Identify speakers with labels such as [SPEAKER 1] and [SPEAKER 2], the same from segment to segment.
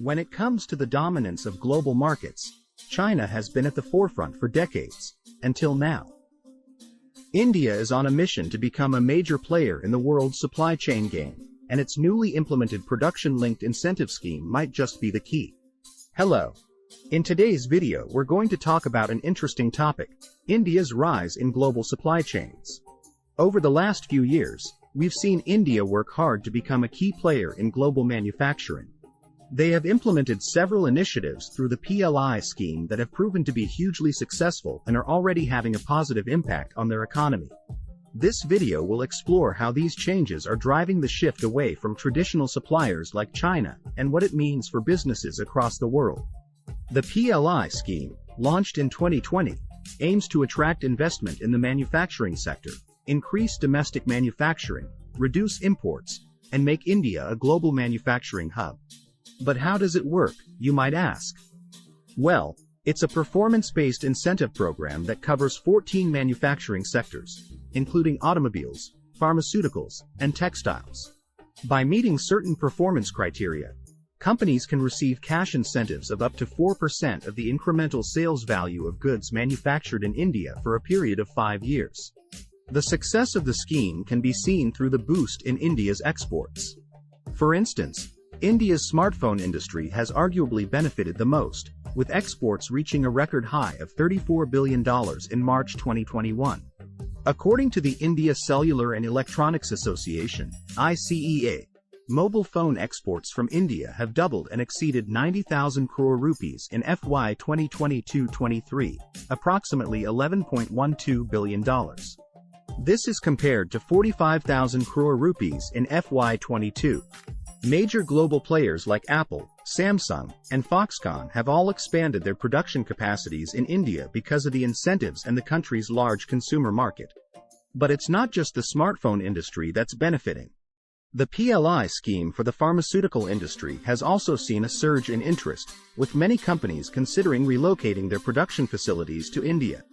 [SPEAKER 1] When it comes to the dominance of global markets, China has been at the forefront for decades, until now. India is on a mission to become a major player in the world's supply chain game, and its newly implemented production-linked incentive scheme might just be the key. Hello. In today's video, we're going to talk about an interesting topic: India's rise in global supply chains. Over the last few years, we've seen India work hard to become a key player in global manufacturing. They have implemented several initiatives through the PLI scheme that have proven to be hugely successful and are already having a positive impact on their economy. This video will explore how these changes are driving the shift away from traditional suppliers like China and what it means for businesses across the world. The PLI scheme, launched in 2020, aims to attract investment in the manufacturing sector, increase domestic manufacturing, reduce imports, and make India a global manufacturing hub. But how does it work, you might ask? Well, it's a performance-based incentive program that covers 14 manufacturing sectors, including automobiles, pharmaceuticals, and textiles. By meeting certain performance criteria, companies can receive cash incentives of up to 4% of the incremental sales value of goods manufactured in India for a period of 5 years. The success of the scheme can be seen through the boost in India's exports. For instance, India's smartphone industry has arguably benefited the most, with exports reaching a record high of $34 billion in March 2021. According to the India Cellular and Electronics Association, ICEA, mobile phone exports from India have doubled and exceeded 90,000 crore rupees in FY 2022-23, approximately $11.12 billion. This is compared to 45,000 crore rupees in FY 22. Major global players like Apple, Samsung, and Foxconn have all expanded their production capacities in India because of the incentives and the country's large consumer market. But it's not just the smartphone industry that's benefiting. The PLI scheme for the pharmaceutical industry has also seen a surge in interest, with many companies considering relocating their production facilities to India.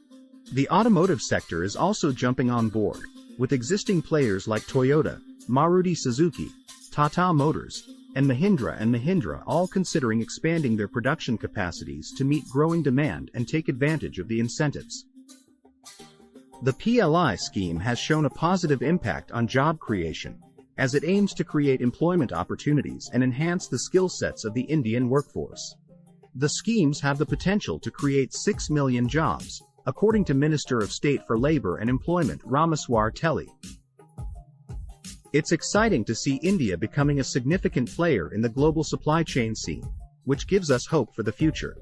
[SPEAKER 1] The automotive sector is also jumping on board, with existing players like Toyota, Maruti Suzuki, Tata Motors, and Mahindra all considering expanding their production capacities to meet growing demand and take advantage of the incentives. The PLI scheme has shown a positive impact on job creation, as it aims to create employment opportunities and enhance the skill sets of the Indian workforce. The schemes have the potential to create 6 million jobs, according to Minister of State for Labour and Employment Ramaswar Telly. It's exciting to see India becoming a significant player in the global supply chain scene, which gives us hope for the future.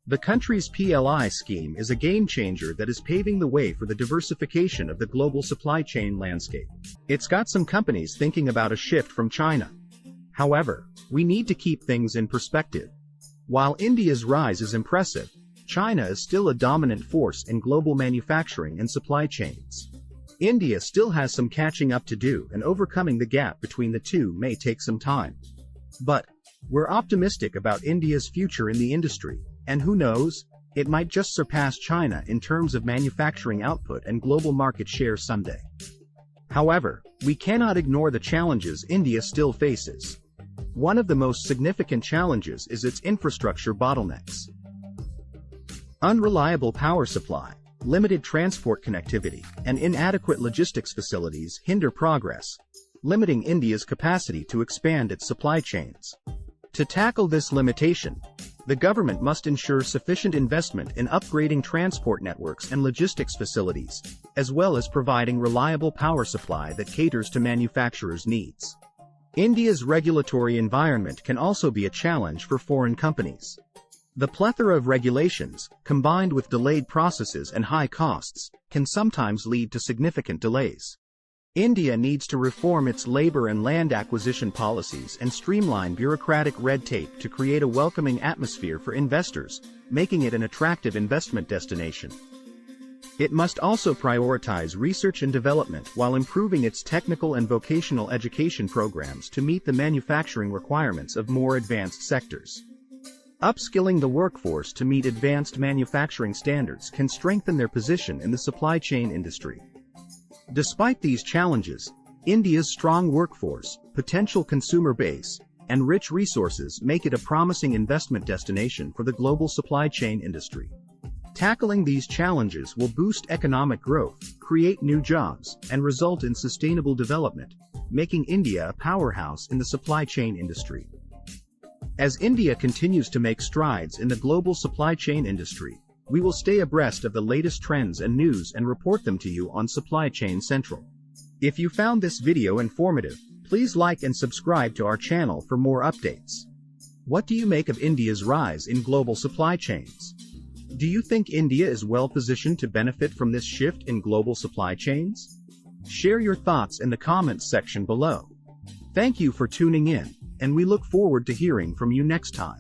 [SPEAKER 1] The country's PLI scheme is a game-changer that is paving the way for the diversification of the global supply chain landscape. It's got some companies thinking about a shift from China. However, we need to keep things in perspective. While India's rise is impressive, China is still a dominant force in global manufacturing and supply chains. India still has some catching up to do, and overcoming the gap between the two may take some time. But we're optimistic about India's future in the industry, and who knows, it might just surpass China in terms of manufacturing output and global market share someday. However, we cannot ignore the challenges India still faces. One of the most significant challenges is its infrastructure bottlenecks. Unreliable power supply, limited transport connectivity, and inadequate logistics facilities hinder progress, limiting India's capacity to expand its supply chains. To tackle this limitation, the government must ensure sufficient investment in upgrading transport networks and logistics facilities, as well as providing reliable power supply that caters to manufacturers' needs. India's regulatory environment can also be a challenge for foreign companies. The plethora of regulations, combined with delayed processes and high costs, can sometimes lead to significant delays. India needs to reform its labor and land acquisition policies and streamline bureaucratic red tape to create a welcoming atmosphere for investors, making it an attractive investment destination. It must also prioritize research and development while improving its technical and vocational education programs to meet the manufacturing requirements of more advanced sectors. Upskilling the workforce to meet advanced manufacturing standards can strengthen their position in the supply chain industry. Despite these challenges, India's strong workforce, potential consumer base, and rich resources make it a promising investment destination for the global supply chain industry. Tackling these challenges will boost economic growth, create new jobs, and result in sustainable development, making India a powerhouse in the supply chain industry. As India continues to make strides in the global supply chain industry, we will stay abreast of the latest trends and news and report them to you on Supply Chain Central. If you found this video informative, please like and subscribe to our channel for more updates. What do you make of India's rise in global supply chains? Do you think India is well positioned to benefit from this shift in global supply chains? Share your thoughts in the comments section below. Thank you for tuning in, and we look forward to hearing from you next time.